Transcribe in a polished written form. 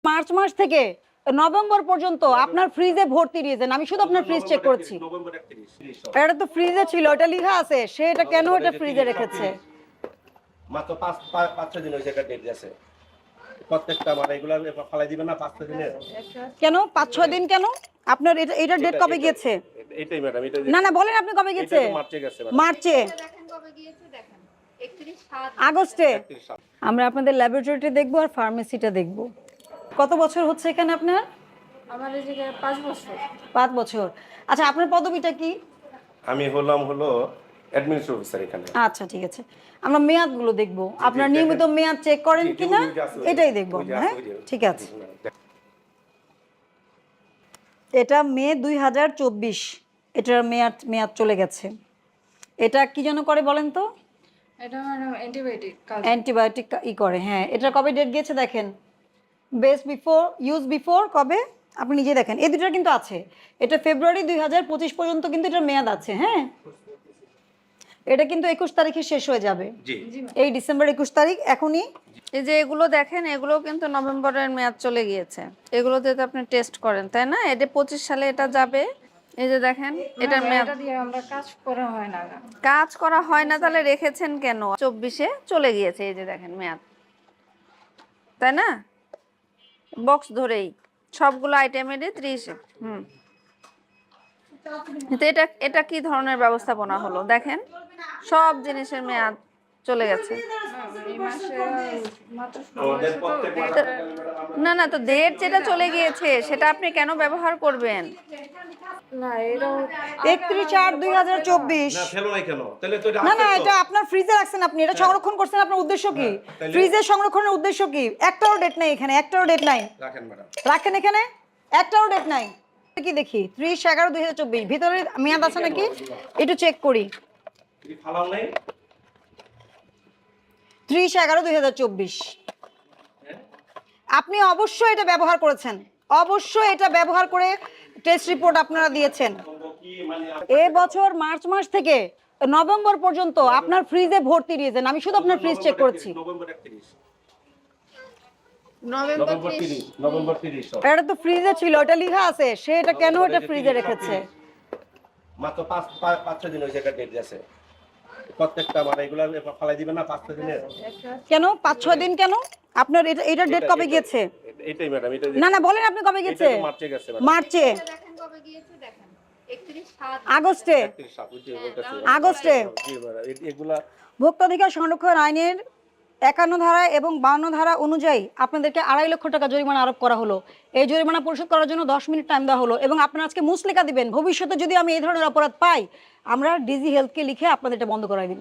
March মাস থেকে November পর্যন্ত আপনার ফ্রিজে ভর্তি রিয়েছেন। আমি শুধু আপনার ফ্রিজ চেক করেছি। এটা তো ফ্রিজে ছিল, এটা লেখা আছে, সে এটা কেন এটা ফ্রিজে রেখেছে? মাত্র 5-6 দিন হয়েছে, এটা ডেট গেছে। প্রত্যেকটা মানে এগুলা ফালাই দিবেন না 5 দিনের। কেন 5-6 দিন কেন? আপনার এটা ডেট কবে গিয়েছে? এটাই ম্যাডাম, এটা না না বলেন আপনি কবে গিয়েছে? এটা মার্চে গেছে ম্যাডাম। মার্চে, দেখেন কবে গিয়েছে, দেখেন 31/7 আগস্টে। 31 আমরা আপনাদের ল্যাবরেটরিটা দেখবো আর ফার্মেসিটা দেখবো। কত বছর হচ্ছে এখানে আপনার? আমার এই জায়গায় 5 বছর। 5 বছর। আচ্ছা, আপনার পদবিটা কি? আমি হলো অ্যাডমিনিস্ট্রেটিভ অফিসার এখানে। আচ্ছা ঠিক আছে, আমরা মেয়াদগুলো দেখবো। আপনার নিয়মিত মেয়াদ চেক করেন কিনা এটাই দেখবো। হ্যাঁ ঠিক আছে। এটা মে 2024, এটার মেয়াদ চলে গেছে। এটা কি যেন করে বলেন তো? এটা ম্যাডাম অ্যান্টিবায়োটিক কাজ। অ্যান্টিবায়োটিক করে, হ্যাঁ। এটা কবে ডেট গিয়েছে দেখেন, বেস্ট বিফোর ইউজ বিফোর কবে আপনি নিজে দেখেন। এই দুটোর কিন্তু আছে। এটা ফেব্রুয়ারি 2025 পর্যন্ত কিন্তু এটার মেয়াদ আছে। হ্যাঁ, এটা কিন্তু 21 তারিখে শেষ হয়ে যাবে। এই ডিসেম্বর 21 তারিখ এখনই। এই যে এগুলো দেখেন, এগুলো কিন্তু নভেম্বরের মেয়াদ চলে গিয়েছে। এগুলোতে তো আপনি টেস্ট করেন, তাই না? এটা 25 সালে এটা যাবে। এই যে দেখেন, এটার মেয়াদ এটা দিয়ে আমরা কাজ করা হয় না। কাজ করা হয় না, তাহলে রেখেছেন কেন? 24-এ চলে গিয়েছে। এই যে দেখেন মেয়াদ, তাই না? বক্স ধরেই সবগুলো আইটেমেরই 30। তো এটা কি ধরনের ব্যবস্থাপনা হলো? দেখেন, সব জিনিসের মেয়াদ চলে গেছে। এই মাসে মাত্র আমাদের প্রত্যেক মাসে না না, তো ডেট যেটা চলে গিয়েছে সেটা আপনি কেন ব্যবহার করবেন? না, এটাও 31/4/2024। না ফেলো নাই কেন? তাহলে তো এটা না আছে না, তো। এটা আপনার ফ্রিজে রাখছেন, আপনি এটা সংরক্ষণ করছেন। আপনার উদ্দেশ্য কি? ফ্রিজে সংরক্ষণের উদ্দেশ্য কি? একটাও ডেট নাই এখানে, একটাও ডেট নাই। রাখেন ম্যাডাম। রাখেন এখানে, একটাও ডেট নাই। কি দেখি 30/11/2024 ভিতরে মেয়াদ আছে নাকি একটু চেক করি। কি ফালাও নাই? 30/11/2024 আপনি অবশ্যই এটা ব্যবহার করেছেন, অবশ্যই এটা ব্যবহার করে টেস্ট রিপোর্ট আপনারা দিয়েছেন। কি মানে এ বছর মার্চ মাস থেকে নভেম্বর পর্যন্ত আপনার ফ্রিজে ভর্তি রিয়েছেন। আমি শুধু আপনার ফ্রিজ চেক করেছি। নভেম্বর 31। November November 30। এটা তো ফ্রিজে ছিল, এটা লেখা আছে, সে এটা কেন এটা ফ্রিজে রেখেছে? মাত্র 5-6 দিন হয়েছে, এটা ডেট গেছে। প্রত্যেকটা মানে এগুলা ফালাই দিবেন না 5 দিনের। কেন 5-6 দিন কেন? আপনার এটা ডেট কবে গিয়েছে? এটাই ম্যাডাম, এটা না না বলেন আপনি কবে গিয়েছে? এটা মার্চে গেছে ম্যাডাম। মার্চে, দেখেন কবে গিয়েছে, দেখেন 31/7 আগস্টে। 31 বুঝছি বলতেছি। আগস্টে। জি ম্যাডাম, এগুলা ভোক্তাধিকার সংরক্ষণ আইনের 51 ধারা এবং 52 ধারা অনুযায়ী আপনাদেরকে 2.5 লক্ষ টাকা জরিমানা আরোপ করা হলো। এই জরিমানা পরিশোধ করার জন্য 10 মিনিট টাইম দেওয়া হলো এবং আপনারা আজকে মুসলেখা দিবেন। ভবিষ্যতে যদি আমি এই ধরনের অপরাধ পাই, আমরা ডিজি হেলথকে লিখে আপনাদের এটা বন্ধ করাই দিব।